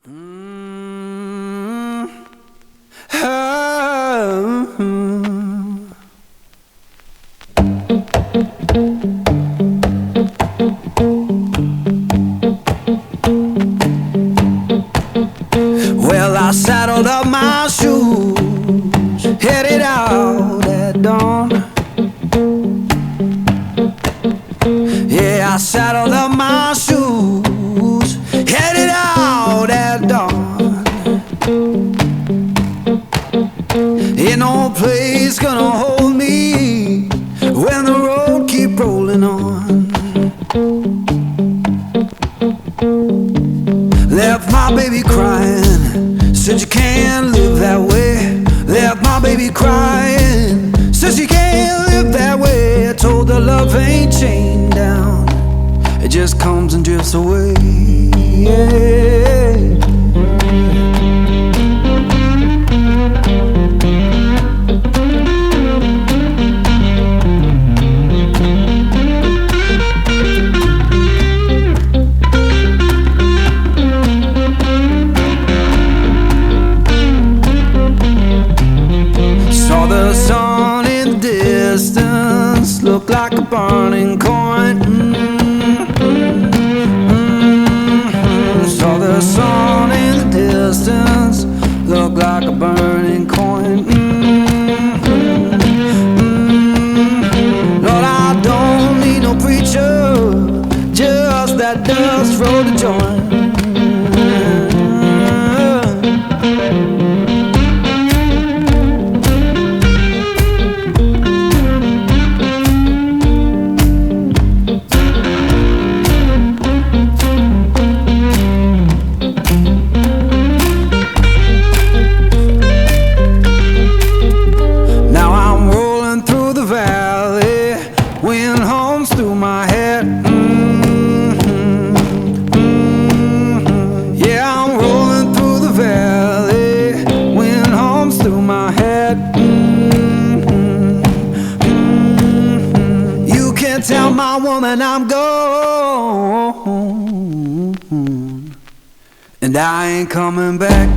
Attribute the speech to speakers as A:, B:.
A: Well, I saddled up my shoes, headed out at dawn. Yeah, I saddled up my shoes, headed out at dawn. Ain't no place gonna hold me when the road keep rolling on. Left my baby crying, said you can't live that way. Left my baby crying, said you can't live that way. I told her love ain't chained down, it just comes and drifts away. Yeah. Saw the sun in the distance, looked like a burning coin. Saw the sun in the distance, looked like a burning coin. Lord, I don't need no preacher, just that dust roll to join. Tell my woman I'm gone, and I ain't coming back.